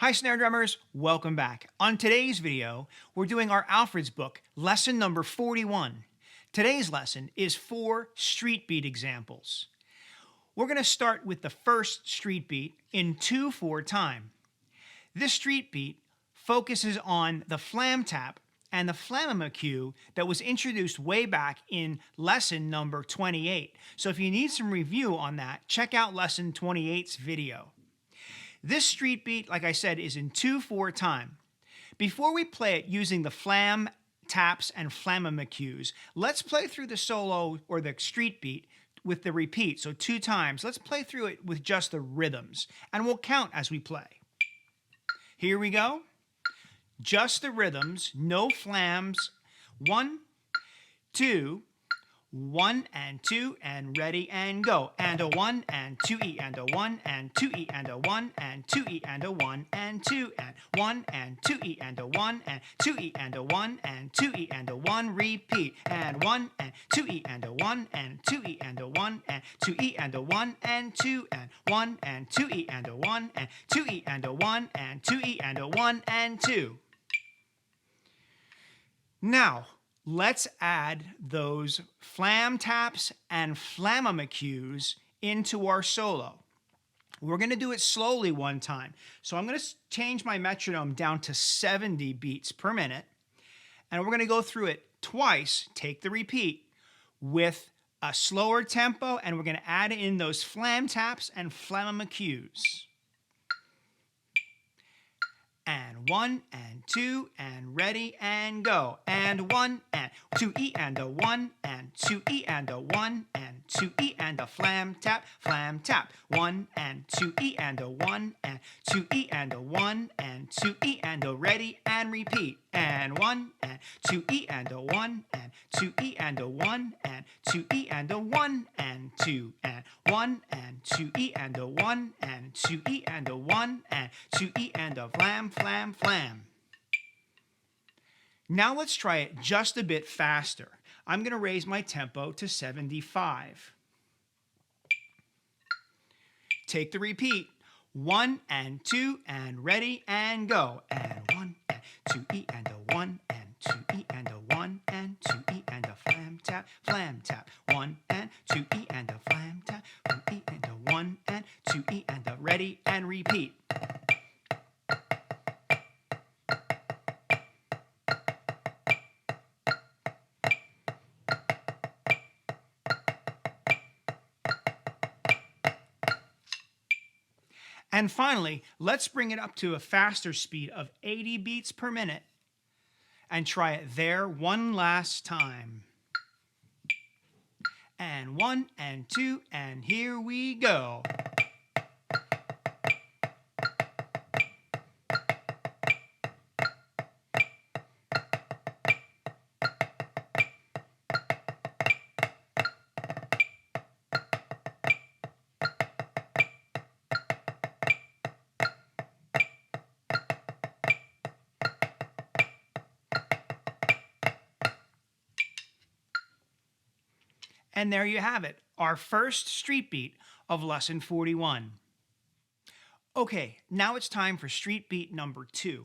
Hi snare drummers, welcome back. On today's video, we're doing our Alfred's book, lesson number 41. Today's lesson is 4 street beat examples. We're going to start with the first street beat in 2/4 time. This street beat focuses on the flam tap and the flamma cue that was introduced way back in lesson number 28. So if you need some review on that, check out lesson 28's video. This street beat, like I said, is in 2/4 time. Before we play it using the flam taps and flamma cues, let's play through the solo or the street beat with the repeat, so 2 times. Let's play through it with just the rhythms, and we'll count as we play. Here we go. Just the rhythms, no flams. 1, 2, 1 and 2 and ready and go. And a 1 and 2E and a 1 and 2E and a 1 and 2E and a 1 and 2 and 1 and 2E and a 1 and 2E and a 1 and 2E and a 1 repeat. And 1 and 2E and a 1 and 2E and a 1 and 2E and a 1 and 2 and 1 and 2E and a 1 and 2E and a 1 and 2E and a 1 and 2. Now, let's add those flam taps and flamma cues into our solo. We're going to do it slowly one time. So I'm going to change my metronome down to 70 beats per minute. And we're going to go through it twice, take the repeat, with a slower tempo. And we're going to add in those flam taps and flamma cues. And 1 and 2 and ready and go. And 1 and 2E and a 1 and 2E and a 1 and 2E and a flam tap, 1 and 2E and a 1 and 2E and a 1 and 2E and a ready and repeat. And 1 and 2E and a 1 and 2E and a 1 and 2E and a 1 and 2 and 1 and 2E and a 1 and 2E and a 1 and 2E and a flam, flam, flam. Now let's try it just a bit faster. I'm going to raise my tempo to 75. Take the repeat. 1 and 2 and ready and go. And 1 and 2E and a 1 and 2E and a 1 and 2E and a flam tap, 1 and 2E and a flam tap, 2E and a 1 and 2E and a ready and repeat. And finally, let's bring it up to a faster speed of 80 beats per minute and try it there one last time. And 1 and 2 and here we go. And there you have it, our first street beat of lesson 41. Okay, now it's time for street beat number 2.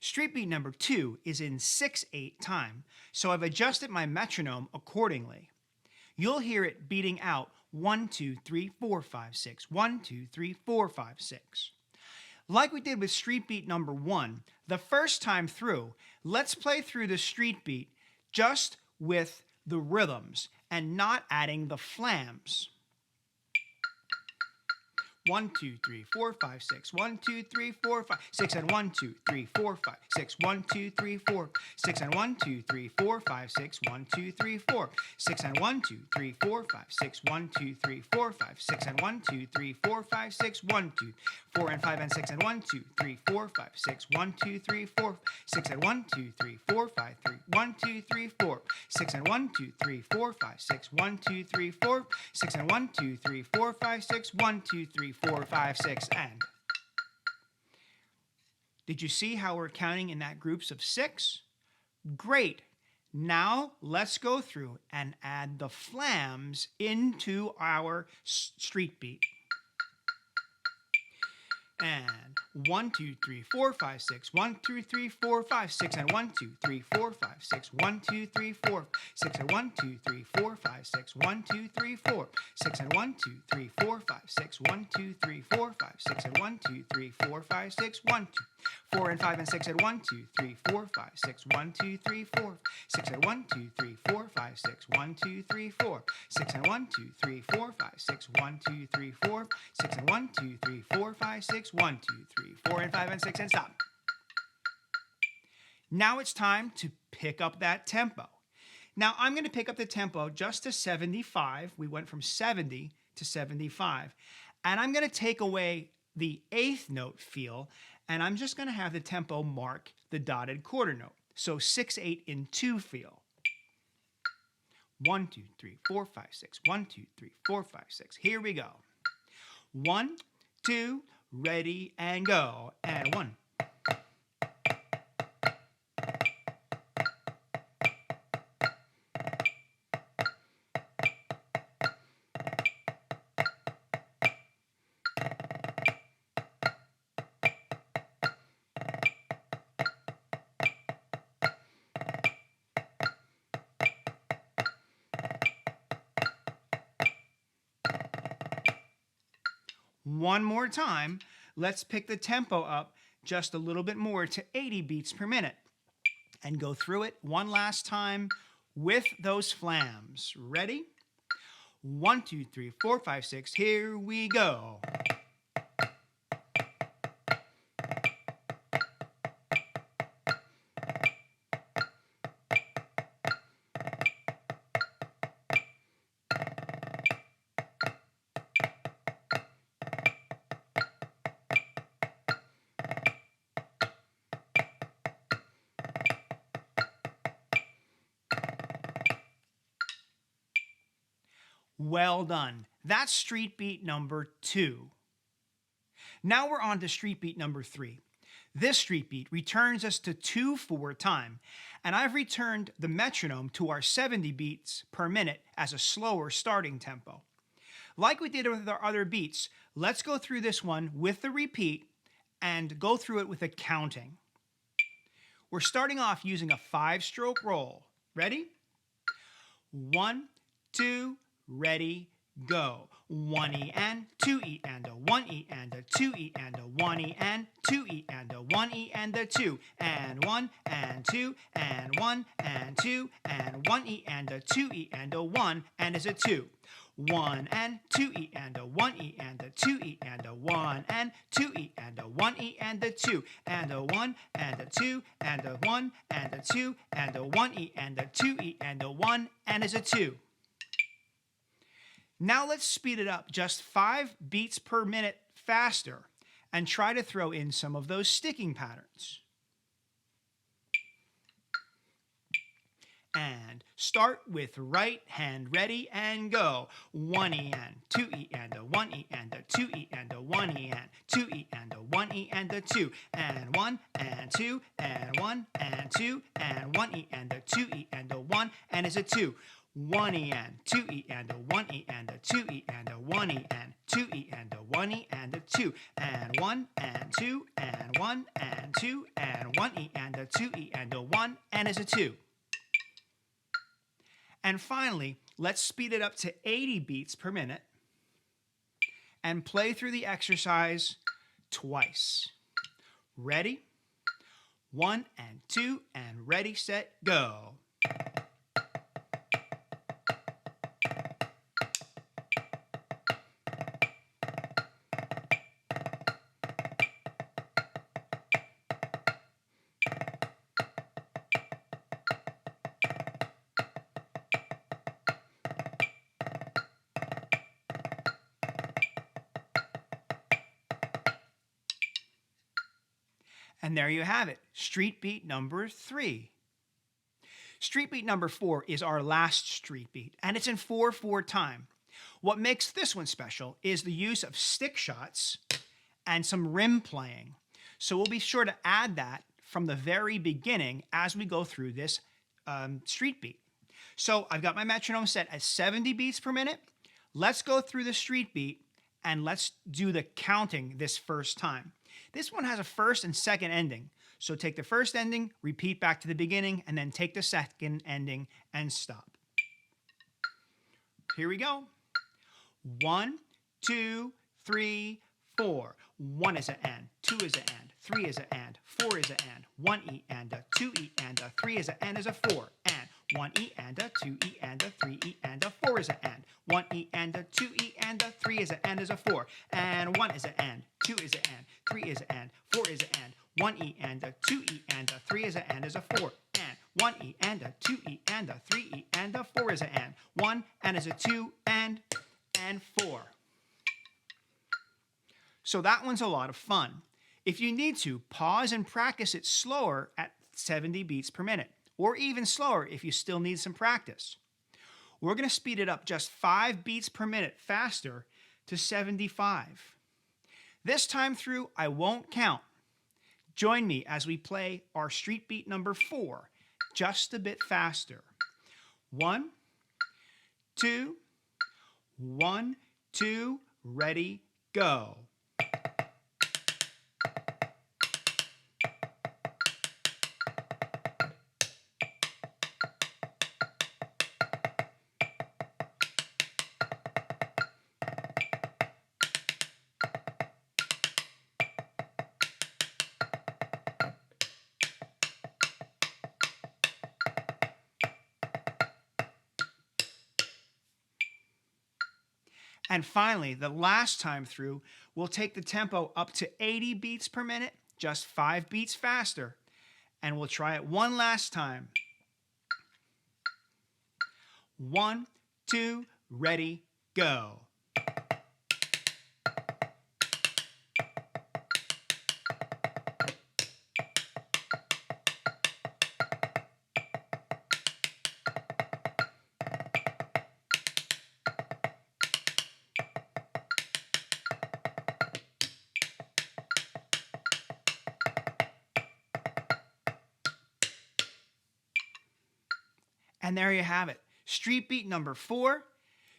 Street beat number 2 is in 6/8 time, so I've adjusted my metronome accordingly. You'll hear it beating out 1, 2, 3, 4, 5, 6, 1, 2, 3, 4, 5, 6. Like we did with street beat number 1, the first time through, let's play through the street beat just with the rhythms and not adding the flams. 1, 2, 3, 4, 5, 6. 1, 2, 3, 4, 5, 6 and 1, 2, 3, 4, 5, 6. 1, 2, 3, 4, 6 and 1, 2, 3, 4, 5, 6. 1, 2, 3, 4, 6 and 1, 2, 3, 4, 5, 6. 1, 2, 3, 4, 5, 6 and 1, 2, 3, 4, 5, 6. 1, 2, 4 and 5 and 6 and 1, 2, 3, 4, 5, 6. 1, 2, 3, 4, 6 and 1, 2, 3, 4, 5, 3. 1, 2, 3, 4, 6 and 1, 2, 3, 4, 5, 6. 1, 2, 3, 4, 6 and 1, 2, 3, 4, 5, 6. 1, 2, 3, 4, 5, 6 and. Did you see how we're counting in that groups of 6? Great. Now let's go through and add the flams into our street beat. And 1, 2, 3, 4, 5, 6. 1, 2, 3, 4, 5, 6. And 1, 2, 3, 4, 5, 6. 1, 2, 3, 4, 6. And 1, 2, 3, 4, 5, 6. 1, 2, 3, 4, 6. And 1, 2, 3, 4, 5, 6. 1, 2, 3, 4, 5, 6. And 1, 2, 3, 4, 5, 6. 1, 2, 4 and 5 and 6. And 1, 2, 3, 4, 5, 6. 1, 2, 3, 4, 6. And 1, 2, 3, 4, 5, 6. 1, 2, 3, 4, 6. And 1, 2, 3, 4, 5, 6. 1, 2, 3, 4, 6. And 1, 2, 3, 4, 5, 6. 1, 2, 3, 4 and 5 and 6 and stop. Now it's time to pick up that tempo. Now I'm going to pick up the tempo just to 75. We went from 70 to 75. And I'm going to take away the eighth note feel, and I'm just going to have the tempo mark the dotted quarter note. So 6, 8 in 2 feel. 1, 2, 3, 4, 5, 6. 1, 2, 3, 4, 5, 6. Here we go. 1, 2, ready and go. And 1. One more time, let's pick the tempo up just a little bit more to 80 beats per minute and go through it one last time with those flams. Ready? 1, 2, 3, 4, 5, 6. Here we go. Well done. That's street beat number 2. Now we're on to street beat number 3. This street beat returns us to 2/4 time, and I've returned the metronome to our 70 beats per minute as a slower starting tempo. Like we did with our other beats, let's go through this one with the repeat and go through it with a counting. We're starting off using a 5-stroke roll. Ready? 1, 2, ready, go. 1E and 2E and a 1E and a 2E and a 1E and 2E and a 1E and a 2 and 1 and 2 and 1 and 2 and 1E and a 2E and a 1 and is a 2. 1 and 2E and a 1E and a 2E and a 1 and 2E and a 1E and a 2 and a 1 and a 2 and a 1 and a 2 and a 1E and a 2E and a 1 and is a 2. Now let's speed it up just 5 beats per minute faster and try to throw in some of those sticking patterns. And start with right hand ready and go. 1E and 2E and a 1E and a 2E and a 1E and 2E and a 1E and a 2 and 1 and 2 and 1 and 2 and 1E and a 2E and a 1 and is a 2. 1E and 2E and a 1E and a 2E and a 1E and 2E and a 1E and a 2 and 1 and 2 and 1 and 2 and 1E and a 2E and a 1 and is a 2. And finally, let's speed it up to 80 beats per minute and play through the exercise twice. Ready? 1 and 2 and ready, set, go. And there you have it, street beat number 3. Street beat number 4 is our last street beat, and it's in 4/4 time. What makes this one special is the use of stick shots and some rim playing. So we'll be sure to add that from the very beginning as we go through this street beat. So I've got my metronome set at 70 beats per minute. Let's go through the street beat and let's do the counting this first time. This one has a first and second ending. So take the first ending, repeat back to the beginning, and then take the second ending and stop. Here we go. 1, 2, 3, 4. 1 is an and, 2 is an and, 3 is an and, 4 is an and, 1 E and a, 2 E and a, 3 is an and is a 4, and 1 E and a, 2 E and a, 3 E and a, 4 is an and, 1 E and a, 2 E and a, 3 is an and is a 4, and 1 is an and, 2 is an and, 3 is an and, 4 is an and, 1 E and a, 2 E and a, 3 is an and is a 4, and 1 E and a, 2 E and a, 3 E and a, 4 is an and, 1 and is a 2 and 4. So that one's a lot of fun. If you need to, pause and practice it slower at 70 beats per minute, or even slower if you still need some practice. We're going to speed it up just 5 beats per minute faster to 75. This time through, I won't count. Join me as we play our street beat number 4, just a bit faster. 1, 2, 1, 2, ready, go. And finally, the last time through, we'll take the tempo up to 80 beats per minute, just 5 beats faster. And we'll try it one last time. 1, 2, ready, go. And there you have it. Street beat number 4,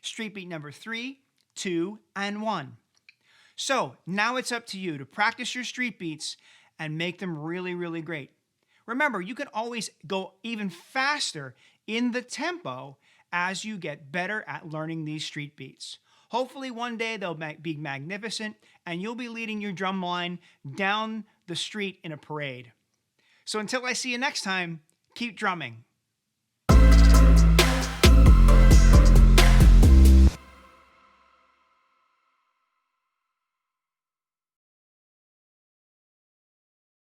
street beat number 3, 2, and 1. So now it's up to you to practice your street beats and make them really, really great. Remember, you can always go even faster in the tempo as you get better at learning these street beats. Hopefully one day they'll be magnificent and you'll be leading your drum line down the street in a parade. So until I see you next time, keep drumming.